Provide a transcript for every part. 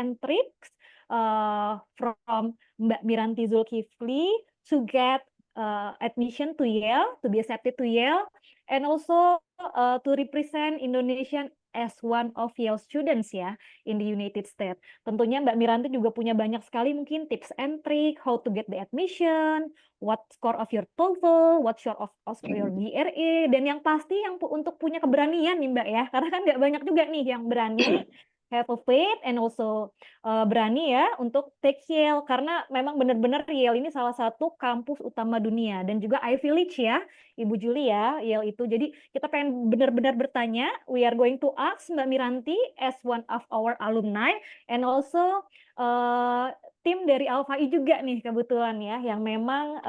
and tricks from Mbak Miranti Zulkifli to get admission to Yale, to be accepted to Yale, and also to represent Indonesian as one of Yale students ya in the United States. Tentunya Mbak Miranti juga punya banyak sekali mungkin tips and trick how to get the admission, what score of your TOEFL, what score of your GRE, dan yang pasti yang untuk punya keberanian nih Mbak ya, karena kan nggak banyak juga nih yang berani have a faith and also berani ya untuk take Yale, karena memang benar-benar Yale ini salah satu kampus utama dunia dan juga Ivy League ya Ibu Julia Yale itu. Jadi kita pengen benar-benar bertanya, we are going to ask Mbak Miranti as one of our alumni and also tim dari Alfai juga nih kebetulan ya, yang memang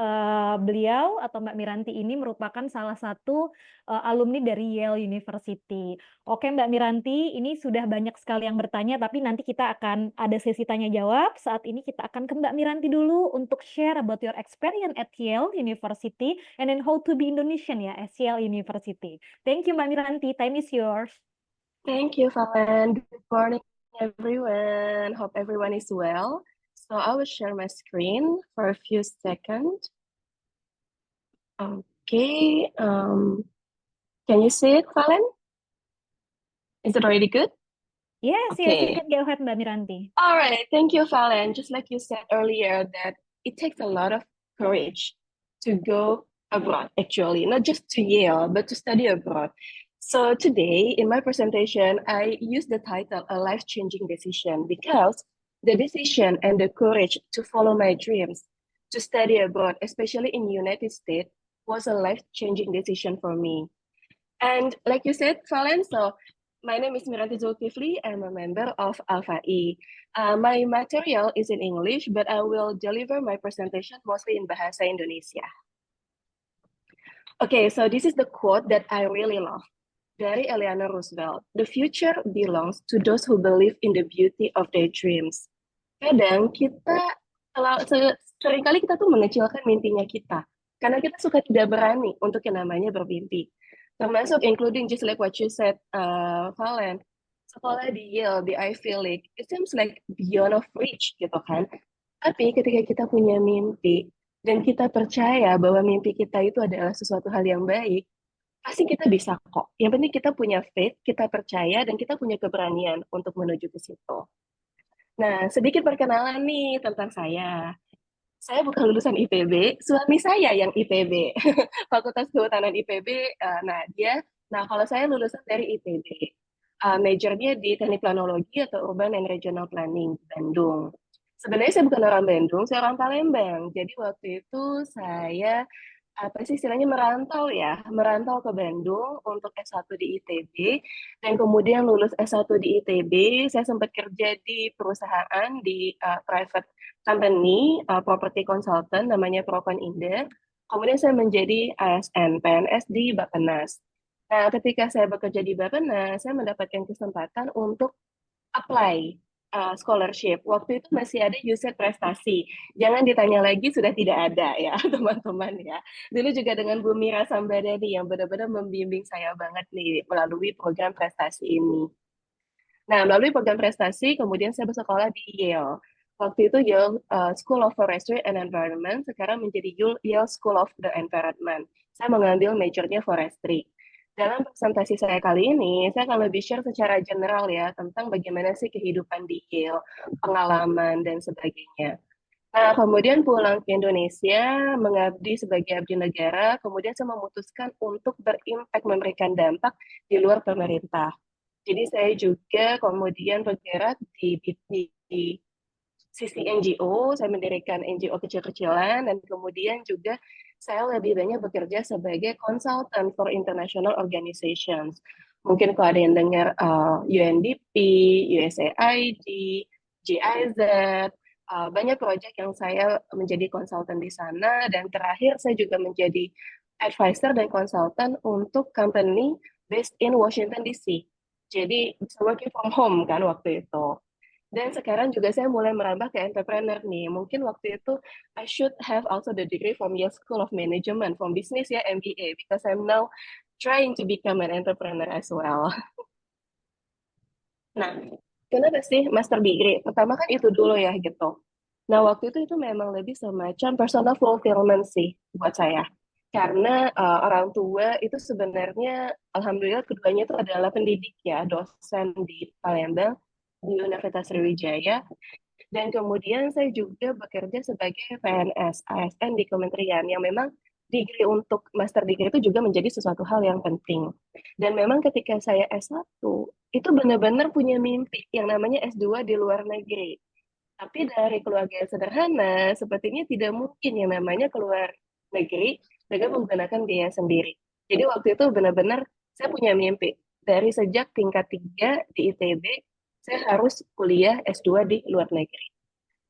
beliau atau Mbak Miranti ini merupakan salah satu alumni dari Yale University. Oke Mbak Miranti, ini sudah banyak sekali yang bertanya, tapi nanti kita akan ada sesi tanya jawab. Saat ini kita akan ke Mbak Miranti dulu untuk share about your experience at Yale University and then how to be Indonesian ya at Yale University. Thank you Mbak Miranti, time is yours. Thank you, Valen. Good morning, everyone. Hope everyone is well. So I will share my screen for a few seconds. Okay. Can you see it, Valen? Is it already good? Yes, yes, you can go ahead, Mbak Miranti. All right. Thank you, Valen. Just like you said earlier, that it takes a lot of courage to go abroad, actually, not just to Yale, but to study abroad. So today, in my presentation, I use the title, A Life-Changing Decision, because the decision and the courage to follow my dreams, to study abroad, especially in the United States, was a life-changing decision for me. And like you said, Valen, so my name is Miranti Zulkifli. I'm a member of Alfai. My material is in English, but I will deliver my presentation mostly in Bahasa Indonesia. Okay, so this is the quote that I really love. Dari Eleanor Roosevelt, the future belongs to those who believe in the beauty of their dreams. Kadang seringkali kita tuh mengecilkan mimpinya kita, karena kita suka tidak berani untuk yang namanya bermimpi. Termasuk including just like what you said, Valen, sekolah di Yale, di Ivy League, it seems like beyond of reach gitu kan. Tapi ketika kita punya mimpi, dan kita percaya bahwa mimpi kita itu adalah sesuatu hal yang baik, pasti kita bisa kok. Yang penting kita punya faith, kita percaya, dan kita punya keberanian untuk menuju ke situ. Nah, sedikit perkenalan nih tentang saya. Saya bukan lulusan IPB, suami saya yang IPB, Fakultas Kehutanan IPB. Nah kalau saya lulusan dari IPB, majornya di Teknik Planologi atau Urban and Regional Planning di Bandung. Sebenarnya saya bukan orang Bandung, saya orang Palembang. Jadi waktu itu saya istilahnya merantau ke Bandung untuk S1 di ITB, dan kemudian lulus S1 di ITB, saya sempat kerja di perusahaan, di private company, property consultant, namanya Procon Indah. Kemudian saya menjadi ASN, PNS di Bappenas. Nah, ketika saya bekerja di Bappenas, saya mendapatkan kesempatan untuk apply scholarship. Waktu itu masih ada USAID prestasi. Jangan ditanya lagi, sudah tidak ada ya teman-teman ya. Dulu juga dengan Bu Mira Sambadani yang benar-benar membimbing saya banget nih melalui program prestasi ini. Nah, melalui program prestasi, kemudian saya bersekolah di Yale. Waktu itu Yale School of Forestry and Environment, sekarang menjadi Yale School of the Environment. Saya mengambil majornya forestry. Dalam presentasi saya kali ini, saya akan lebih share secara general ya, tentang bagaimana sih kehidupan di Yale, pengalaman, dan sebagainya. Nah, kemudian pulang ke Indonesia, mengabdi sebagai abdi negara, kemudian saya memutuskan untuk berimpact, memberikan dampak di luar pemerintah. Jadi saya juga kemudian bergerak di sisi NGO, saya mendirikan NGO kecil-kecilan, dan kemudian juga saya lebih banyak bekerja sebagai consultant for international organizations. Mungkin kalau ada yang dengar UNDP, USAID, GIZ, banyak proyek yang saya menjadi konsultan di sana, dan terakhir saya juga menjadi advisor dan konsultan untuk company based in Washington DC. Jadi working from home kan waktu itu. Dan sekarang juga saya mulai merambah ke entrepreneur nih. Mungkin waktu itu I should have also the degree from Yale School of Management, from business ya, MBA, because I'm now trying to become an entrepreneur as well. Nah, Kenapa sih master degree? Pertama kan itu dulu ya gitu. Nah, waktu itu memang lebih semacam personal fulfillment sih buat saya. Karena orang tua itu sebenarnya, alhamdulillah keduanya itu adalah pendidik ya, dosen di Palembang, di Universitas Sriwijaya. Dan kemudian saya juga bekerja sebagai PNS, ASN di kementerian, yang memang degree untuk master degree itu juga menjadi sesuatu hal yang penting. Dan memang ketika saya S1, itu benar-benar punya mimpi yang namanya S2 di luar negeri. Tapi dari keluarga yang sederhana, sepertinya tidak mungkin yang namanya keluar negeri dengan menggunakan biaya sendiri. Jadi waktu itu benar-benar saya punya mimpi. Dari sejak tingkat 3 di ITB, saya harus kuliah S2 di luar negeri.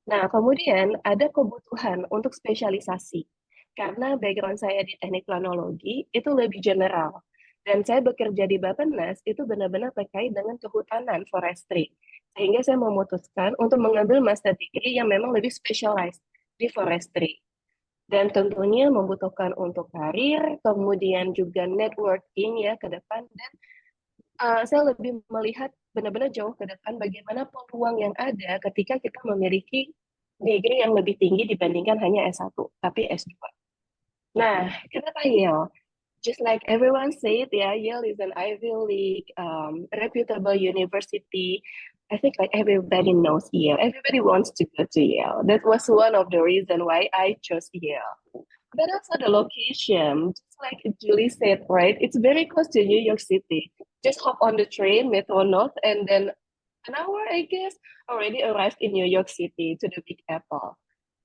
Nah, kemudian ada kebutuhan untuk spesialisasi. Karena background saya di teknik planologi itu lebih general. Dan saya bekerja di Bappenas itu benar-benar terkait dengan kehutanan forestry. Sehingga saya memutuskan untuk mengambil master degree yang memang lebih specialized di forestry. Dan tentunya membutuhkan untuk karir, kemudian juga networking ya ke depan. Dan saya lebih melihat benar-benar jauh ke depan bagaimana peluang yang ada ketika kita memiliki degree yang lebih tinggi dibandingkan hanya S1, tapi S2. Nah, kenapa Yale? Just like everyone said, yeah, Yale is an Ivy League, reputable university. I think like everybody knows Yale. Everybody wants to go to Yale. That was one of the reasons why I chose Yale. But also the location, just like Julie said, right? It's very close to New York City. Just hop on the train, Metro North, and then an hour, I guess, already arrived in New York City to the Big Apple.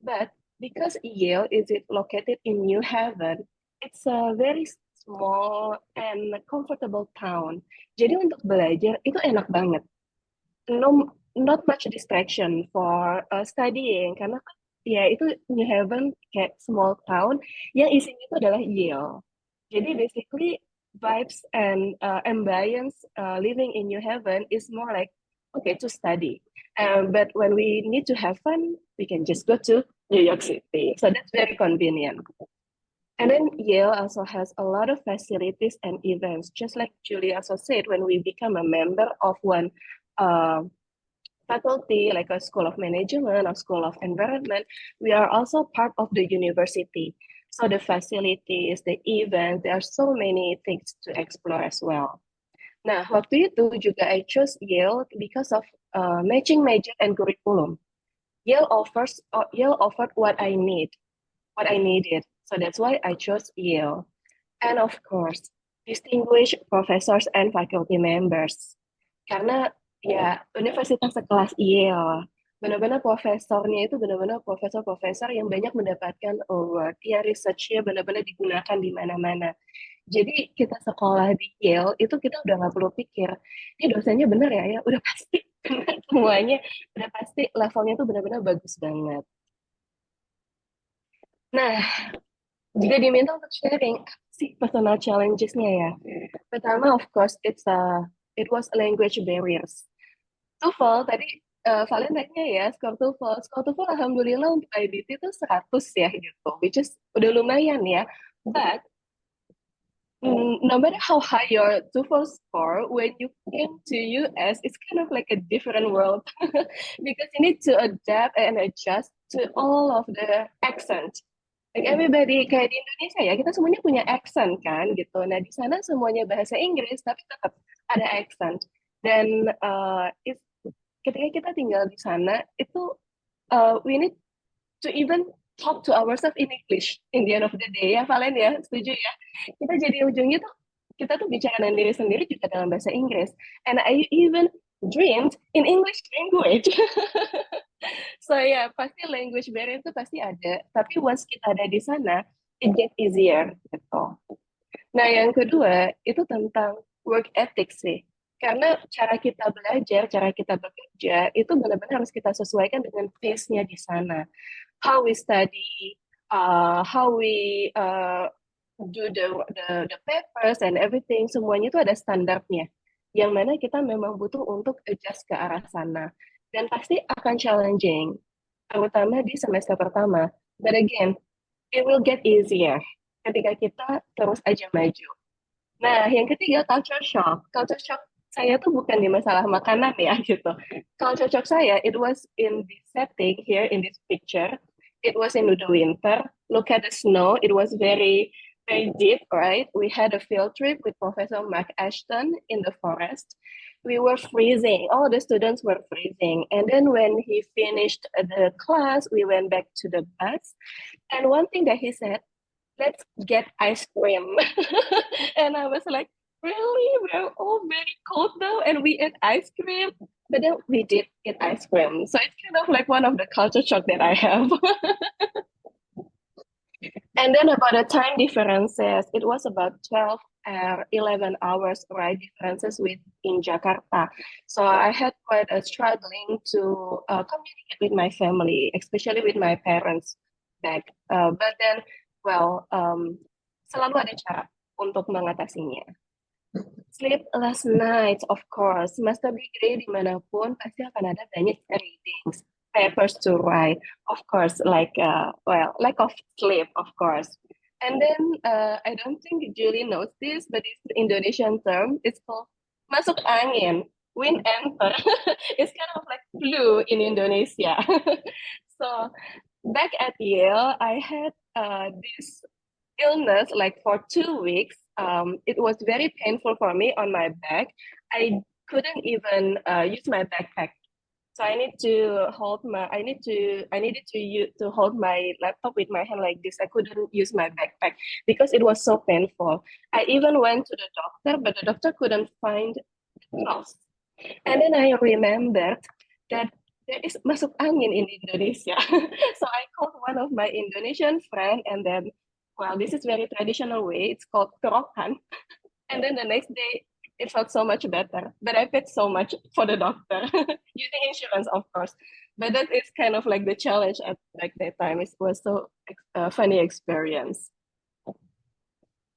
But because Yale is located in New Haven, it's a very small and comfortable town. Jadi untuk belajar itu enak banget. No, not much distraction for studying karena kan ya itu New Haven kayak small town yang isinya itu adalah Yale. Jadi basically vibes and ambience living in New Haven is more like okay to study. But when we need to have fun, we can just go to New York City. So that's very convenient. And then Yale also has a lot of facilities and events, just like Julie also said, when we become a member of one uh, faculty, like a school of management or school of environment, we are also part of the university. So the facilities, the events, there are so many things to explore as well. Nah, waktu itu juga I chose Yale because of matching major and curriculum. Yale offered what I needed. So that's why I chose Yale. And of course, distinguished professors and faculty members. Karena ya universitas sekelas Yale, benar-benar profesornya itu benar-benar profesor-profesor yang banyak mendapatkan award. Ya, research-nya benar-benar digunakan di mana-mana. Jadi kita sekolah di Yale itu kita udah nggak perlu pikir, ini dosennya bener ya, udah pasti benar semuanya, udah pasti levelnya tuh benar-benar bagus banget. Nah, juga diminta untuk sharing apa sih personal challenges-nya ya. Pertama, of course, it was language barriers. TOEFL tadi Valen tanya ya, skor TOEFL. Skor TOEFL alhamdulillah untuk IBT itu 100 ya gitu, which is udah lumayan ya. But no matter how high your TOEFL score, when you came to US, it's kind of like a different world because you need to adapt and adjust to all of the accent. Like everybody kayak di Indonesia ya, kita semuanya punya accent kan gitu. Nah di sana semuanya bahasa Inggris, tapi tetap ada accent. Dan ketika kita tinggal di sana, itu we need to even talk to ourselves in English in the end of the day ya Valen ya, setuju ya? Kita jadi ujungnya tuh kita tuh bicara dengan diri sendiri juga dalam bahasa Inggris. And I even dreamed in English language. So ya pasti language barrier itu pasti ada. Tapi once kita ada di sana, it get easier gitu. Nah yang kedua itu tentang work ethics sih. Karena cara kita belajar, cara kita bekerja itu benar-benar harus kita sesuaikan dengan pace-nya di sana. How we study, how we do the papers and everything, semuanya itu ada standarnya. Yang mana kita memang butuh untuk adjust ke arah sana. Dan pasti akan challenging, terutama di semester pertama. But again, it will get easier ketika kita terus aja maju. Nah, yang ketiga culture shock. Culture shock saya tuh bukan di masalah makanan ya gitu. Culture shock saya, it was in this setting here in this picture. It was in the winter. Look at the snow. It was very, very deep, right? We had a field trip with Professor Mark Ashton in the forest. We were freezing. All the students were freezing. And then when he finished the class, we went back to the bus. And one thing that he said, let's get ice cream. And I was like, really? We're all very cold now and we ate ice cream. But then we did eat ice cream. So it's kind of like one of the culture shock that I have. And then about the time differences, it was about 12 or 11 hours ride differences with in Jakarta. So I had quite a struggling to communicate with my family, especially with my parents back. But then, well, selalu ada cara untuk mengatasinya. Sleepless nights, of course. Master degree dimanapun pasti akan ada banyak readings, papers to write, of course, like lack of sleep, of course. And then I don't think Julie knows this, but it's Indonesian term. It's called masuk angin, wind enter. It's kind of like flu in Indonesia. So back at Yale, I had this illness like for 2 weeks. It was very painful for me on my back. I couldn't even use my backpack. So I need to hold my I needed to hold my laptop with my hand like this. I couldn't use my backpack because it was so painful. I even went to the doctor, but the doctor couldn't find the cause. And then I remembered that there is masuk angin in Indonesia. So I called one of my Indonesian friend and then, well, this is very traditional way. It's called kerokan. And then the next day, it felt so much better. But I paid so much for the doctor using insurance, of course. But that is kind of like the challenge at like that time. It was so funny experience.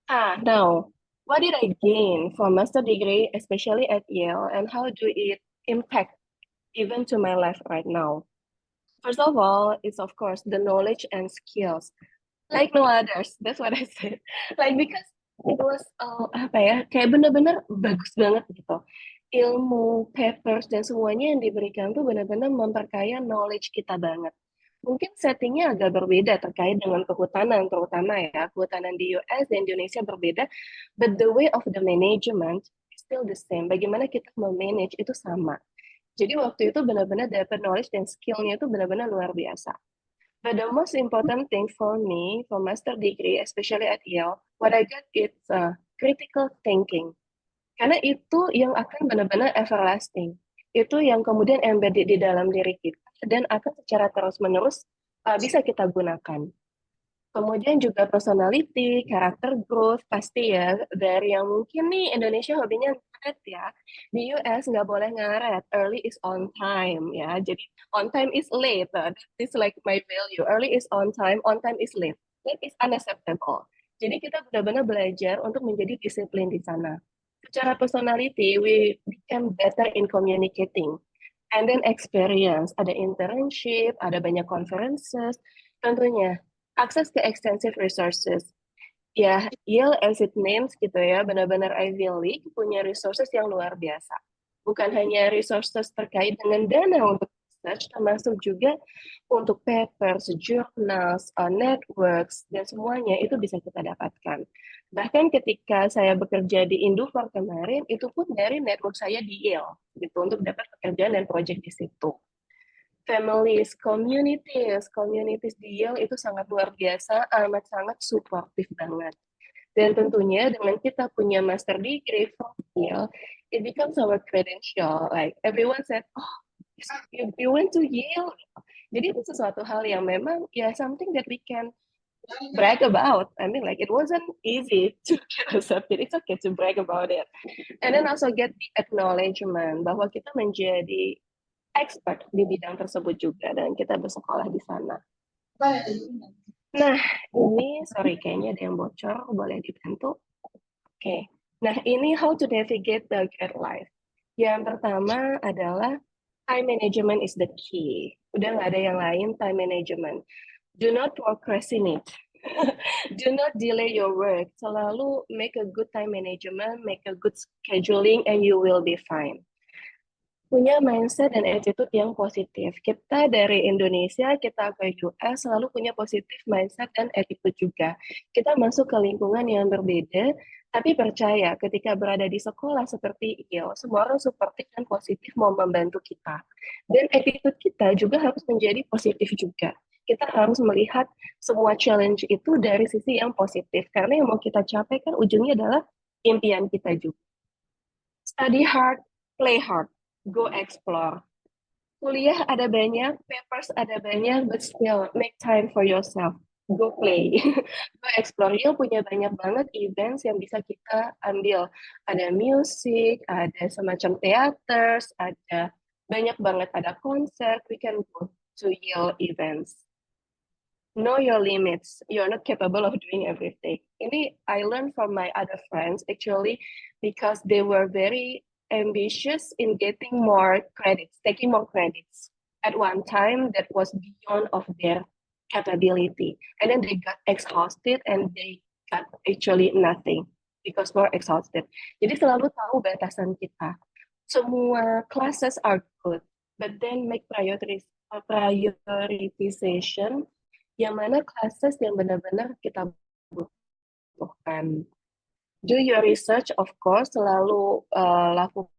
Now, what did I gain from master degree, especially at Yale, and how do it impact even to my life right now? First of all, it's of course the knowledge and skills like no others. That's what I said. Like because it was apa ya, kayak bener-bener bagus banget gitu. Ilmu, papers dan semuanya yang diberikan tuh benar-benar memperkaya knowledge kita banget. Mungkin settingnya agak berbeda terkait dengan kehutanan, terutama ya kehutanan di US dan Indonesia berbeda, but the way of the management is still the same. Bagaimana kita memanage itu sama. Jadi waktu itu benar-benar dapat knowledge dan skillnya itu benar-benar luar biasa. But the most important thing for me, for master degree, especially at Yale, what I got is critical thinking. Karena itu yang akan benar-benar everlasting. Itu yang kemudian embedded di dalam diri kita dan akan secara terus-menerus bisa kita gunakan. Kemudian juga personality, karakter growth, pasti ya. Dari yang mungkin nih Indonesia hobinya ngaret ya. Di US nggak boleh ngaret, early is on time ya. Jadi on time is late. That is like my value. Early is on time is late. That is unacceptable. Jadi kita benar-benar belajar untuk menjadi disiplin di sana. Secara personality, we become better in communicating. And then experience, ada internship, ada banyak conferences, tentunya akses ke extensive resources. Ya, Yale as it names gitu ya, benar-benar Ivy League punya resources yang luar biasa. Bukan hanya resources terkait dengan dana untuk research, termasuk juga untuk papers, journals, networks, dan semuanya itu bisa kita dapatkan. Bahkan ketika saya bekerja di Indufor kemarin, itu pun dari network saya di Yale, gitu, untuk dapat pekerjaan dan project di situ. Families, communities di Yale itu sangat luar biasa, amat sangat supportive banget. Dan tentunya dengan kita punya master degree from Yale, it becomes our credential. Like everyone said, oh, you went to Yale. Jadi itu sesuatu hal yang memang ya something that we can brag about. I mean, like it wasn't easy to get accepted. It's okay to brag about it, and then also get the acknowledgement bahwa kita menjadi expert di bidang tersebut juga dan kita bersekolah di sana. Nah, ini sorry kayaknya ada yang bocor, boleh dibantu? Oke. Nah, ini how to navigate the grad life. Yang pertama adalah time management is the key. Udah nggak ada yang lain, time management. Do not procrastinate. Do not delay your work. Selalu make a good time management, make a good scheduling, and you will be fine. Punya mindset dan attitude yang positif. Kita dari Indonesia, kita ke US selalu punya positif mindset dan attitude juga. Kita masuk ke lingkungan yang berbeda, tapi percaya ketika berada di sekolah seperti IEL, semua orang suportif dan positif mau membantu kita. Dan attitude kita juga harus menjadi positif juga. Kita harus melihat semua challenge itu dari sisi yang positif, karena yang mau kita capai kan ujungnya adalah impian kita juga. Study hard, play hard, go explore. Kuliah ada banyak, papers ada banyak, but still make time for yourself. Go play, go explore. Yale punya banyak banget events yang bisa kita ambil. Ada music, ada semacam theaters, ada banyak banget, ada konser. We can go to Yale events. Know your limits. You're not capable of doing everything. Ini I learned from my other friends actually because they were very ambitious in getting more credits, taking more credits. At one time that was beyond of their capability. And then they got exhausted and they got actually nothing because more exhausted. Jadi selalu tahu batasan kita. Semua classes are good, but then make prioritization yang mana classes yang benar-benar kita butuhkan. Do your research, of course, selalu lakukan.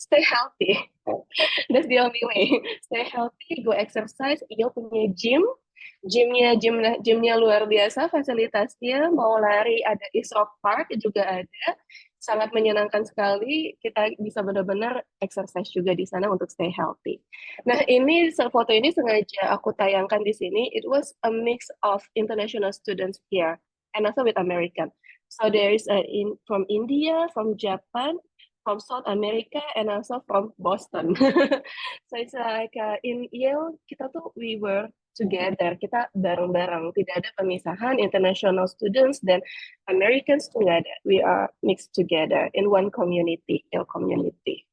Stay healthy. That's the only way. Stay healthy, go exercise. Iyo punya gymnya luar biasa, fasilitasnya. Mau lari ada East Rock Park juga ada. Sangat menyenangkan sekali. Kita bisa benar-benar exercise juga di sana untuk stay healthy. Nah, ini foto ini sengaja aku tayangkan di sini. It was a mix of international students here and also with American. So there is from India, from Japan, from South America, and also from Boston. So it's like in Yale kita tuh we were together, kita bareng-bareng, tidak ada pemisahan. International students dan Americans tuh nggak ada. We are mixed together in one community, Yale community.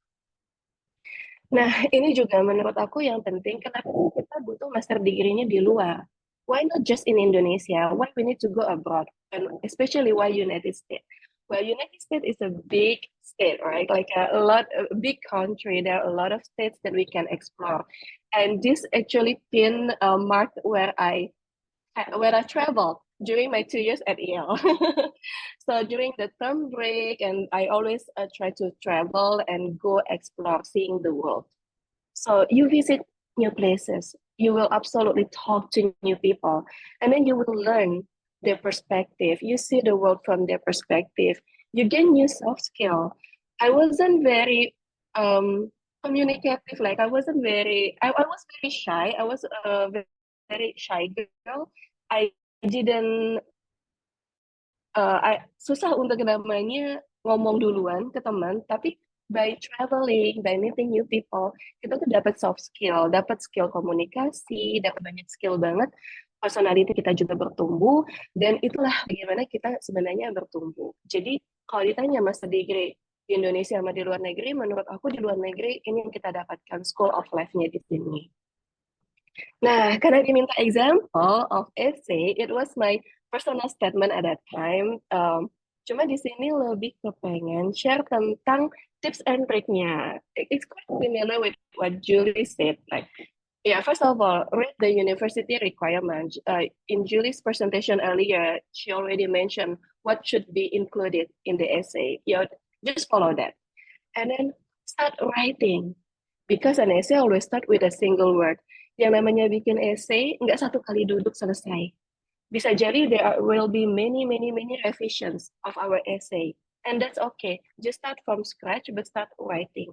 Nah, ini juga menurut aku yang penting, kenapa kita butuh master degree-nya di luar? Why not just in Indonesia? Why we need to go abroad? And especially why United States? Well, United States is a big state, right? Like a big country. There are a lot of states that we can explore. And this actually been marked where I traveled during my 2 years at Yale. So during the term break, and I always try to travel and go explore, seeing the world. So you visit new places, you will absolutely talk to new people, and then you will learn their perspective. You see the world from their perspective. You gain new soft skill. I wasn't very communicative. Like I was very shy. I was a very shy girl. I didn't susah untuk namanya ngomong duluan ke teman, tapi by traveling, by meeting new people, kita tuh dapat soft skill, dapat skill komunikasi, dapat banyak skill banget. Personality kita juga bertumbuh, dan itulah bagaimana kita sebenarnya bertumbuh. Jadi kalau ditanya master degree di Indonesia sama di luar negeri, menurut aku di luar negeri ini yang kita dapatkan school of life-nya di sini. Nah, karena diminta example of essay, it was my personal statement at that time. Cuma di sini lebih kepengen share tentang tips and triknya. It's quite similar with what Julie said. Like, yeah, first of all, read the university requirements. In Julie's presentation earlier, she already mentioned what should be included in the essay. Yeah, just follow that. And then start writing. Because an essay always start with a single word. Yang namanya bikin essay, nggak satu kali duduk selesai. Bisa jadi will be many revisions of our essay. And that's okay. Just start from scratch, but start writing.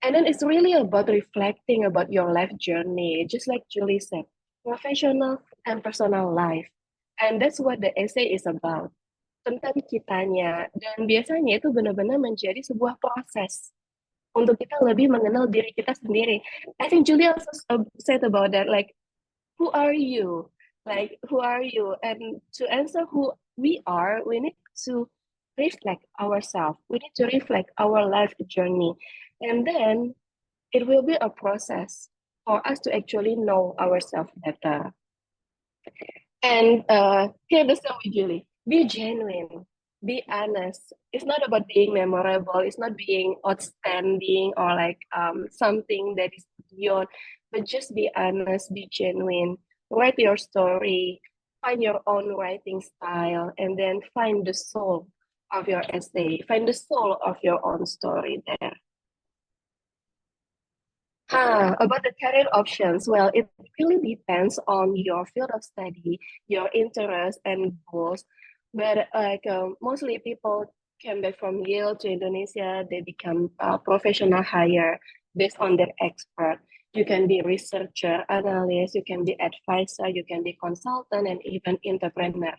And then it's really about reflecting about your life journey, just like Julie said, professional and personal life. And that's what the essay is about. Tentang kitanya. Dan biasanya itu benar-benar menjadi sebuah proses untuk kita lebih mengenal diri kita sendiri. I think Julia also said about that, like, who are you? Like, who are you? And to answer who we are, we need to reflect ourselves. We need to reflect our life journey. And then it will be a process for us to actually know ourselves better. And hear the story, Julie. Be genuine. Be honest. It's not about being memorable. It's not being outstanding or like something that is beyond. But just be honest. Be genuine. Write your story. Find your own writing style, and then find the soul of your essay. Find the soul of your own story there. About the career options, well, it really depends on your field of study, your interests and goals. But mostly people came back from Yale to Indonesia, they become professional hire based on their expert. You can be researcher, analyst, you can be advisor, you can be consultant, and even entrepreneur.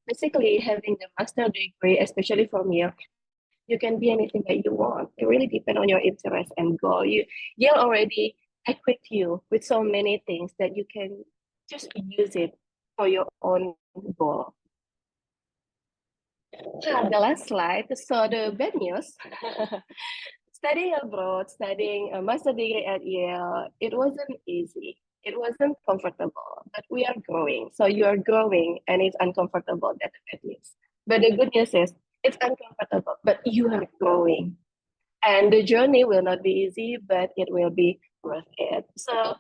Basically, having the master degree, especially from Yale, you can be anything that you want. It really depends on your interest and goal. Yale already equipped you with so many things that you can just use it for your own goal. The last slide. So the bad news, studying abroad, studying a master degree at Yale, it wasn't easy. It wasn't comfortable, but we are growing. So you are growing and it's uncomfortable. That's the bad news. But the good news is it's uncomfortable, but you are growing. And the journey will not be easy, but it will be worth it. So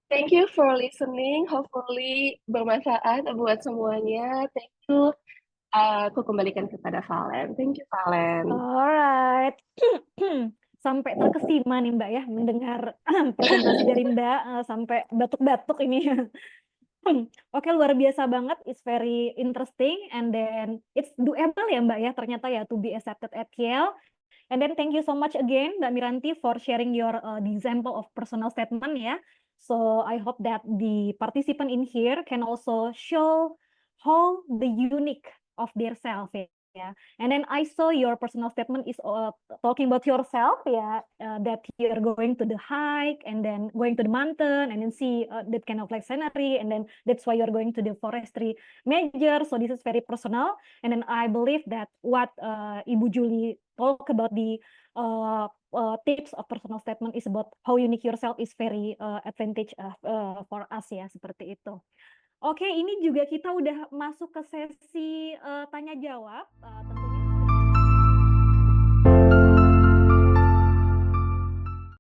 thank you for listening. Hopefully bermanfaat buat semuanya. Thank you. Aku kembalikan kepada Valen. Thank you, Valen. Alright. Sampai terkesima nih Mbak ya mendengar presentasi dari Mbak sampai batuk-batuk ini. Oke, luar biasa banget. It's very interesting and then it's doable ya Mbak ya ternyata ya to be accepted at Yale. And then thank you so much again Mbak Miranti for sharing your the example of personal statement ya. So I hope that the participant in here can also show how the unique of their self ya. And then I saw your personal statement is talking about yourself ya, that you're going to the hike and then going to the mountain and then see that kind of like scenery and then that's why you're going to the forestry major. So this is very personal. And then I believe that what Ibu Julie talk about the tips of personal statement is about how unique yourself is very advantage for us ya, seperti itu. Oke, ini juga kita udah masuk ke sesi tanya jawab.